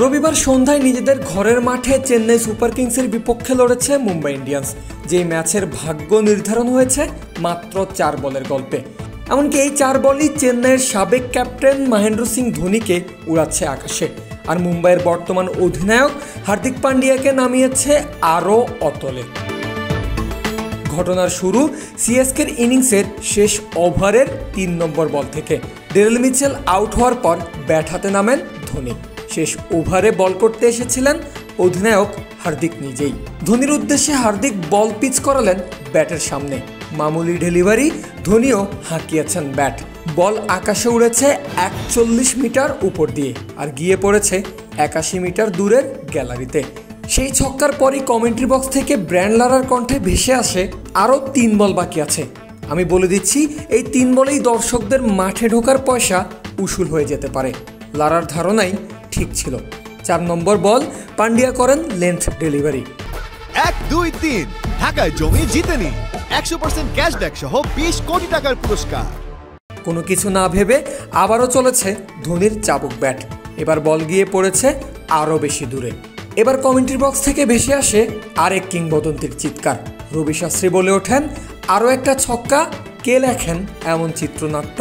রবিবার সন্ধ্যায় নিজেদের ঘরের মাঠে চেন্নাই সুপার কিংসের বিপক্ষে লড়েছে মুম্বাই ইন্ডিয়ান্স, যেই ম্যাচের ভাগ্য নির্ধারণ হয়েছে মাত্র 4 বলের গল্পে। এমনকি এই 4 বলই চেন্নাইয়ের সাবেক ক্যাপ্টেন মহেন্দ্র সিং ধোনিকে উড়াচ্ছে আকাশে, আর মুম্বাইয়ের বর্তমান অধিনায়ক হার্দিক পান্ডিয়াকে নামিয়েছে আরও অতলে। ঘটনার শুরু সিএসকের ইনিংসের শেষ ওভারের 3 নম্বর বল থেকে। ডেরেল মিচেল আউট হওয়ার পর ব্যাট হাতে নামেন ধোনি। শেষ ওভারে বল করতে এসেছিলেন অধিনায়ক হার্দিক নিজেই। ধোনির উদ্দেশ্যে হার্দিক বল পিচ করালেন ব্যাটের সামনে। মামুলি ডেলিভারি, ধোনিও হাঁকিয়েছেন ব্যাট। বল আকাশে উড়েছে 41 মিটার উপর দিয়ে আর গিয়ে পড়েছে 81 মিটার দূরের গ্যালারিতে। সেই ছক্কার পরই কমেন্ট্রি বক্স থেকে ব্র্যান্ড লারার কণ্ঠে ভেসে আসে, আরও 3 বল বাকি আছে। আমি বলে দিচ্ছি, এই 3 বলেই দর্শকদের মাঠে ঢোকার পয়সা উসুল হয়ে যেতে পারে। লারার ধারণাই ঠিক ছিল। 4 নম্বর বল পান্ডিয়া করেন লেন্থ ডেলিভারি। 1, 2, 3 ঢাকায় জমি জিতে নিন 100% ক্যাশব্যাক সহ 20 কোটি টাকার পুরস্কার। কোনো কিছু না ভেবে আবারও চলেছে ধোনির চাবুক ব্যাট। এবার বল গিয়ে পড়েছে আরও বেশি দূরে। এবার কমেন্ট্রি বক্স থেকে ভেসে আসে আরেক কিংবদন্তির চিৎকার। রবি শাস্ত্রী বলে ওঠেন, আরও একটা ছক্কা, কে লেখেন এমন চিত্রনাট্য।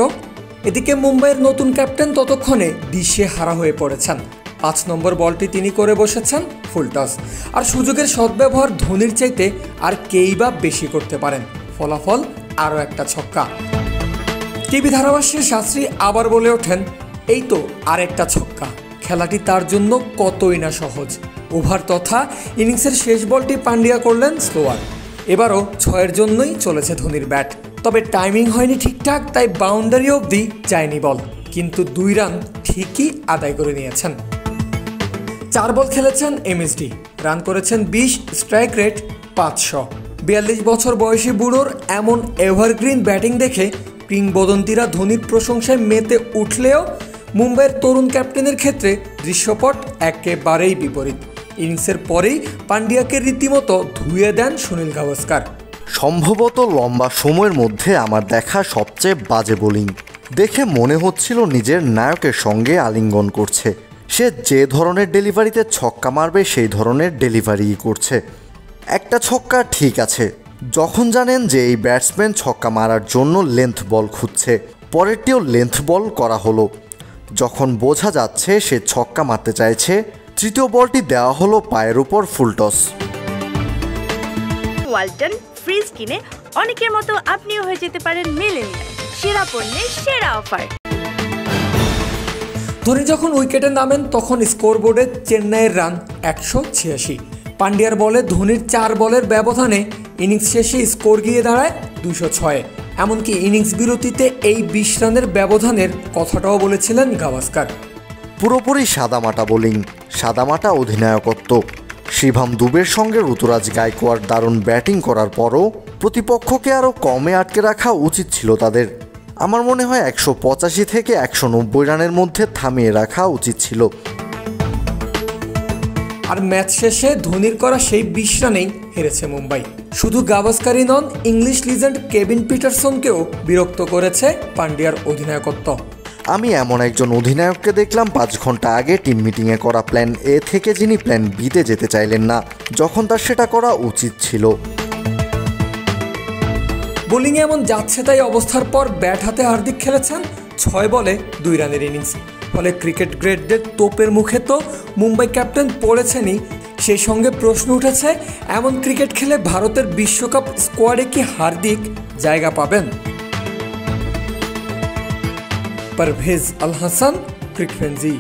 এদিকে মুম্বাইয়ের নতুন ক্যাপ্টেন ততক্ষণে দিশে হারা হয়ে পড়েছেন। 5 নম্বর বলটি তিনি করে বসেছেন ফুল টস। আর সুযোগের সদ্ব্যবহার ধোনির চাইতে আর কেই বা বেশি করতে পারেন। ফলাফল আরও একটা ছক্কা। টিভি ধারাভাষ্যে শাস্ত্রী আবার বলে ওঠেন, এই তো আরেকটা ছক্কা। খেলাটি তার জন্য কতই না সহজ। ওভার তথা ইনিংসের শেষ বলটি পান্ডিয়া করলেন স্লোয়ার। এবারও 6-এর জন্যই চলেছে ধোনির ব্যাট। তবে টাইমিং হয়নি ঠিকঠাক, তাই বাউন্ডারি অবধি যায়নি বল, কিন্তু 2 রান ঠিকই আদায় করে নিয়েছেন। 4 বল খেলেছেন এমএসডি, রান করেছেন 20, স্ট্রাইক রেট 500। 42 বছর বয়সী বুড়োর এমন এভারগ্রিন ব্যাটিং দেখে কিংবদন্তিরা ধোনির প্রশংসায় মেতে উঠলেও মুম্বাইয়ের তরুণ ক্যাপ্টেনের ক্ষেত্রে দৃশ্যপট একেবারেই বিপরীত। ইনিংসের পরেই পান্ডিয়াকে রীতিমতো ধুয়ে দেন সুনীল গাভাস্কার। সম্ভবত লম্বা সময়ের মধ্যে আমার দেখা সবচেয়ে বাজে বোলিং। দেখে মনে হচ্ছিল নিজের নায়কের সঙ্গে আলিঙ্গন করছে। সে যে ধরনের ডেলিভারিতে ছক্কা মারবে সেই ধরনের ডেলিভারিই করছে। একটা ছক্কা ঠিক আছে, যখন জানেন যে এই ব্যাটসম্যান ছক্কা মারার জন্য লেন্থ বল খুঁজছে, পরেরটিও লেন্থ বল করা হলো। যখন বোঝা যাচ্ছে সে ছক্কা মারতে চাইছে, তৃতীয় বলটি দেওয়া হলো পায়ের উপর ফুল টস। ওয়ালটন ফ্রিজ কিনে অনেকের মতো আপনিও হয়ে যেতে পারেন মিলেনিয়াল। সেরা পণ্যের সেরা অফার। ধোনি যখন উইকেটে নামেন তখন স্কোরবোর্ডে চেন্নাইয়ের রান 186। পান্ডিয়ার বলে ধোনির 4 বলের ব্যবধানে ইনিংস শেষে স্কোর গিয়ে দাঁড়ায় 206। এমনকি ইনিংস বিরতিতে এই 20 রানের ব্যবধানের কথাটাও বলেছিলেন গাভাস্কার। পুরোপুরি সাদামাটা বোলিং, সাদামাটা অধিনায়কত্ব। শিভাম দুবের সঙ্গে ঋতুরাজ গায়কোয়াড় দারুণ ব্যাটিং করার পরও প্রতিপক্ষকে আরও কমে আটকে রাখা উচিত ছিল তাদের। আমার মনে হয় 185 থেকে 190 রানের মধ্যে থামিয়ে রাখা উচিত ছিল। আর ম্যাচ শেষে ধোনির করা সেই 20 রানেই হেরেছে মুম্বাই। শুধু গাভাস্কারই নন, ইংলিশ লিজেন্ড কেভিন পিটারসনকেও বিরক্ত করেছে পান্ডিয়ার অধিনায়কত্ব। আমি এমন একজন অধিনায়ককে দেখলাম 5 ঘন্টা আগে টিম মিটিংয়ে করা প্ল্যান এ থেকে যিনি প্ল্যান বিতে যেতে চাইলেন না, যখন তার সেটা করা উচিত ছিল। বোলিংয়ে এমন যাচ্ছে তাই অবস্থার পর ব্যাট হাতে হার্দিক খেলেছেন 6 বলে 2 রানের ইনিংস। ফলে ক্রিকেট গ্রেডদের তোপের মুখে তো মুম্বাই ক্যাপ্টেন পড়েছেনই, সেই সঙ্গে প্রশ্ন উঠেছে, এমন ক্রিকেট খেলে ভারতের বিশ্বকাপ স্কোয়াডে কি হার্দিক জায়গা পাবেন? পারভেজ আল হাসান, ক্রিকফ্রেন্জি।